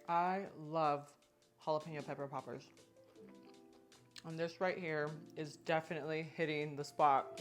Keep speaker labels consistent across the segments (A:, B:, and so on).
A: I love jalapeno pepper poppers. And this right here is definitely hitting the spot.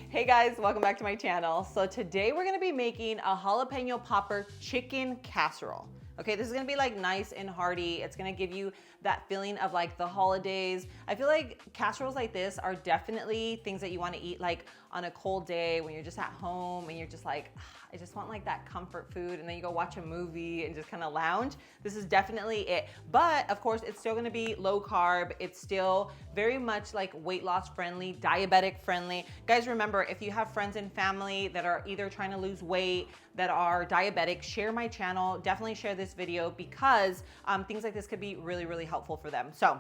A: Hey guys, welcome back to my channel. So today we're gonna be making a jalapeno popper chicken casserole. Okay, this is gonna be like nice and hearty. It's gonna give you that feeling of like the holidays. I feel like casseroles like this are definitely things that you wanna eat like on a cold day when you're just at home and you're just like, I just want like that comfort food, and then you go watch a movie and just kind of lounge. This is definitely it. But of course, it's still gonna be low carb. It's still very much like weight loss friendly, diabetic friendly. Guys, remember, if you have friends and family that are either trying to lose weight, that are diabetic, share my channel. Definitely share this video because things like this could be really, really helpful for them. So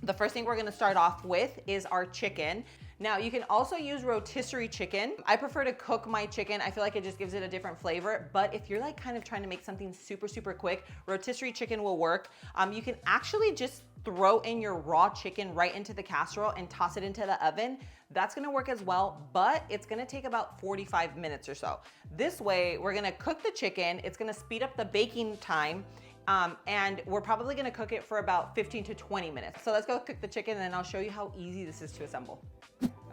A: the first thing we're gonna start off with is our chicken. Now you can also use rotisserie chicken. I prefer to cook my chicken. I feel like it just gives it a different flavor. But if you're like kind of trying to make something super, super quick, rotisserie chicken will work. You can actually just throw in your raw chicken right into the casserole and toss it into the oven. That's gonna work as well, but it's gonna take about 45 minutes or so. This way, we're gonna cook the chicken. It's gonna speed up the baking time. And we're probably gonna cook it for about 15 to 20 minutes. So let's go cook the chicken and then I'll show you how easy this is to assemble.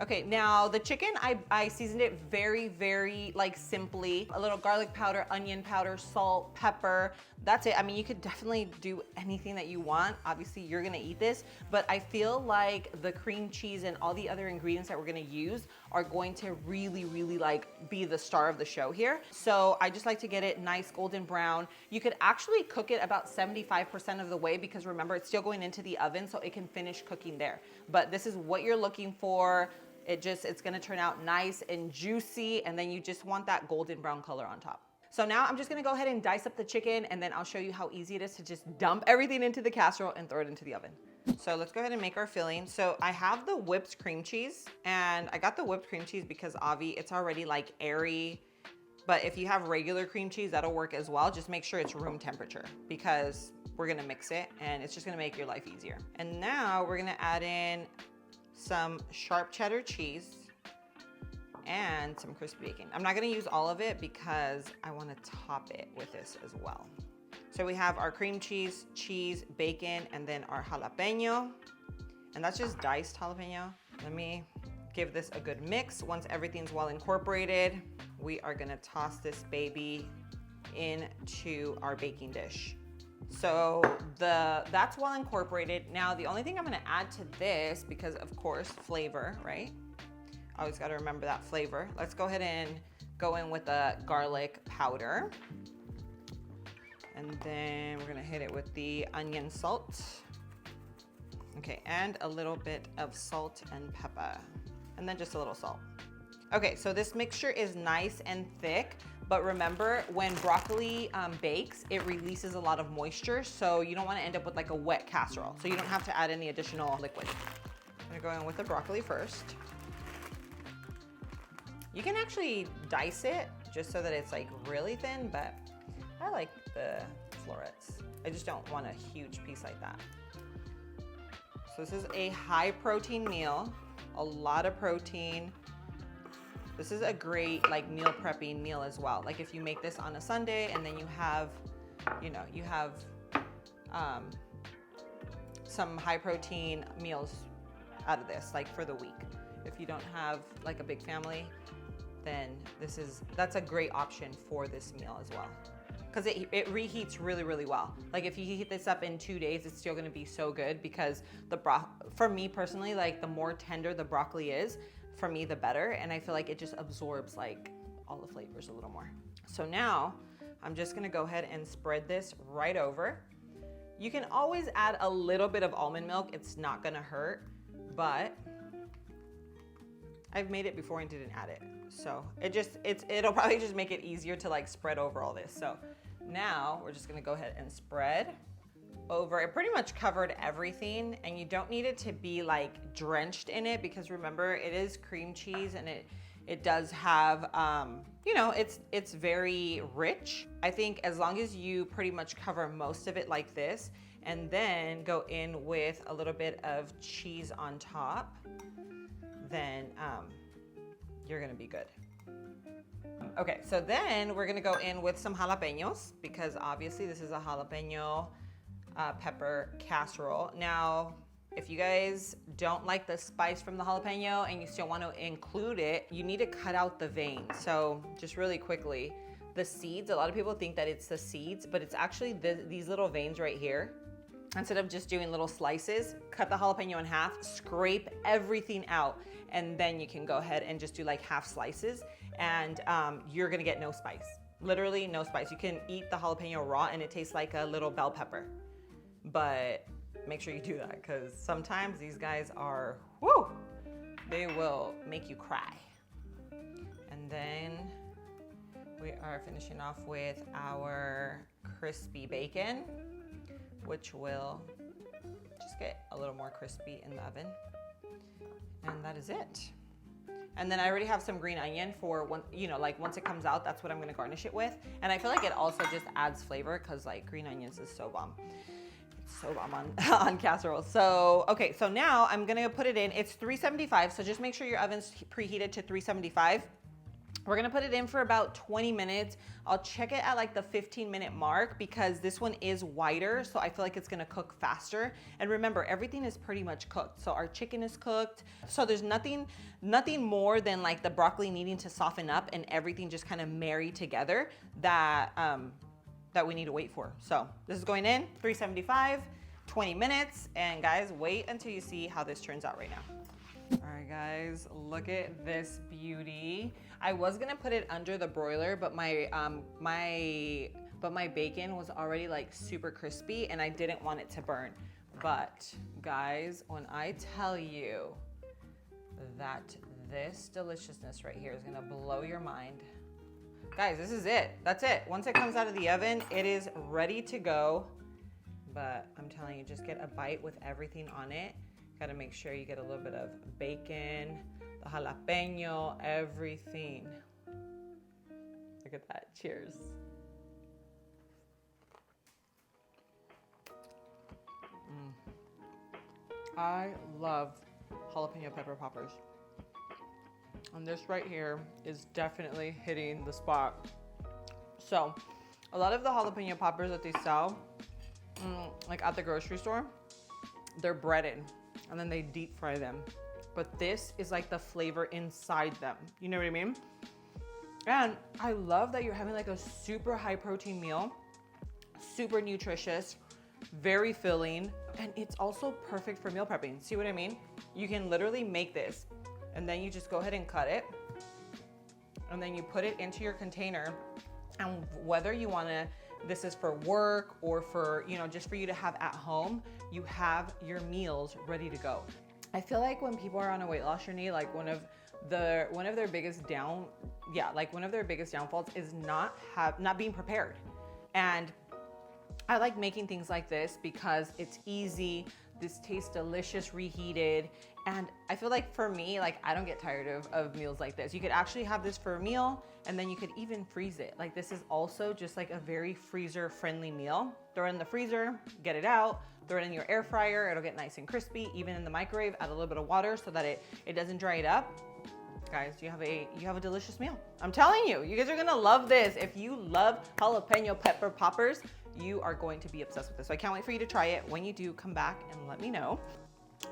A: Okay, now the chicken, I seasoned it very, very like simply. A little garlic powder, onion powder, salt, pepper. That's it. I mean, you could definitely do anything that you want. Obviously, you're gonna eat this, but I feel like the cream cheese and all the other ingredients that we're gonna use are going to really, really like be the star of the show here. So I just like to get it nice golden brown. You could actually cook it about 75% of the way because remember, it's still going into the oven so it can finish cooking there. But this is what you're looking for. It's gonna turn out nice and juicy, and then you just want that golden brown color on top. So now I'm just gonna go ahead and dice up the chicken, and then I'll show you how easy it is to just dump everything into the casserole and throw it into the oven. So let's go ahead and make our filling. So I have the whipped cream cheese, and I got the whipped cream cheese because Avi, it's already like airy. But if you have regular cream cheese, that'll work as well. Just make sure it's room temperature because we're gonna mix it and it's just gonna make your life easier. And now we're gonna add in some sharp cheddar cheese and some crispy bacon. I'm not gonna use all of it because I wanna top it with this as well. So we have our cream cheese, bacon, and then our jalapeno. And that's just diced jalapeno. Let me give this a good mix. Once everything's well incorporated, we are gonna toss this baby into our baking dish. So that's well incorporated. Now, the only thing I'm gonna add to this, because of course, flavor, right? Always gotta remember that flavor. Let's go ahead and go in with the garlic powder. And then we're gonna hit it with the onion salt. Okay, and a little bit of salt and pepper. And then just a little salt. Okay, so this mixture is nice and thick, but remember when broccoli bakes, it releases a lot of moisture, so you don't wanna end up with like a wet casserole, so you don't have to add any additional liquid. I'm gonna go in with the broccoli first. You can actually dice it just so that it's like really thin, but I like the florets. I just don't want a huge piece like that. So this is a high protein meal, a lot of protein. This is a great like meal prepping meal as well. Like if you make this on a Sunday and then you have some high protein meals out of this, like for the week. If you don't have like a big family, then that's a great option for this meal as well. Because it reheats really, really well. Like if you heat this up in 2 days, it's still gonna be so good because for me personally, like the more tender the broccoli is, for me, the better. And I feel like it just absorbs like all the flavors a little more. So now I'm just gonna go ahead and spread this right over. You can always add a little bit of almond milk. It's not gonna hurt, but I've made it before and didn't add it. So it'll probably just make it easier to like spread over all this. So now we're just gonna go ahead and spread over. It pretty much covered everything, and you don't need it to be like drenched in it because remember, it is cream cheese and it does have, it's very rich. I think as long as you pretty much cover most of it like this and then go in with a little bit of cheese on top, then you're gonna be good. Okay, so then we're gonna go in with some jalapenos because obviously this is a jalapeno pepper casserole. Now, if you guys don't like the spice from the jalapeno and you still want to include it, you need to cut out the veins. So just really quickly, the seeds, a lot of people think that it's the seeds, but it's actually these little veins right here. Instead of just doing little slices, cut the jalapeno in half, scrape everything out, and then you can go ahead and just do like half slices, and you're gonna get no spice. Literally no spice. You can eat the jalapeno raw and it tastes like a little bell pepper. But make sure you do that because sometimes these guys are, whoo, they will make you cry. And then we are finishing off with our crispy bacon, which will just get a little more crispy in the oven. And that is it. And then I already have some green onion for when, you know, like once it comes out, that's what I'm gonna garnish it with. And I feel like it also just adds flavor because like green onions is so bomb. It's so bomb on casserole. So, okay, so now I'm gonna put it in. It's 375, so just make sure your oven's preheated to 375. We're gonna put it in for about 20 minutes. I'll check it at like the 15-minute mark because this one is wider, so I feel like it's gonna cook faster. And remember, everything is pretty much cooked. So our chicken is cooked. So there's nothing more than like the broccoli needing to soften up and everything just kind of marry together that we need to wait for. So this is going in, 375, 20 minutes. And guys, wait until you see how this turns out right now. All right, guys, look at this beauty. I was gonna put it under the broiler, but my bacon was already like super crispy and I didn't want it to burn. But guys, when I tell you that this deliciousness right here is gonna blow your mind. Guys, this is it. That's it. Once it comes out of the oven, it is ready to go. But I'm telling you, just get a bite with everything on it. Gotta make sure you get a little bit of bacon, the jalapeno, everything. Look at that. Cheers. I love jalapeno pepper poppers. And this right here is definitely hitting the spot. So, a lot of the jalapeno poppers that they sell, like at the grocery store, they're breaded and then they deep fry them. But this is like the flavor inside them. You know what I mean? And I love that you're having like a super high protein meal, super nutritious, very filling, and it's also perfect for meal prepping. See what I mean? You can literally make this and then you just go ahead and cut it and then you put it into your container, and whether you wanna, this is for work or for, you know, just for you to have at home, you have your meals ready to go. I feel like when people are on a weight loss journey, like one of their biggest downfalls is not being prepared. And I like making things like this because it's easy. This tastes delicious, reheated. And I feel like for me, like I don't get tired of meals like this. You could actually have this for a meal and then you could even freeze it. Like this is also just like a very freezer friendly meal. Throw it in the freezer, get it out, throw it in your air fryer. It'll get nice and crispy. Even in the microwave, add a little bit of water so that it doesn't dry it up. Guys, you have a delicious meal. I'm telling you, you guys are gonna love this. If you love jalapeno pepper poppers, you are going to be obsessed with this. So I can't wait for you to try it. When you do, come back and let me know.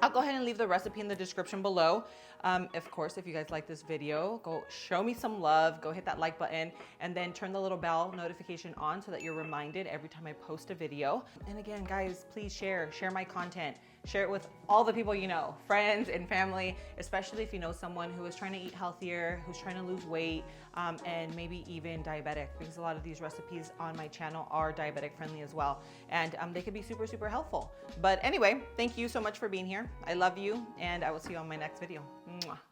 A: I'll go ahead and leave the recipe in the description below. Of course, if you guys like this video, go show me some love, go hit that like button, and then turn the little bell notification on so that you're reminded every time I post a video. And again, guys, please share my content. Share it with all the people you know, friends and family, especially if you know someone who is trying to eat healthier, who's trying to lose weight, and maybe even diabetic, because a lot of these recipes on my channel are diabetic friendly as well. And they could be super, super helpful. But anyway, thank you so much for being here. I love you, and I will see you on my next video. Mwah.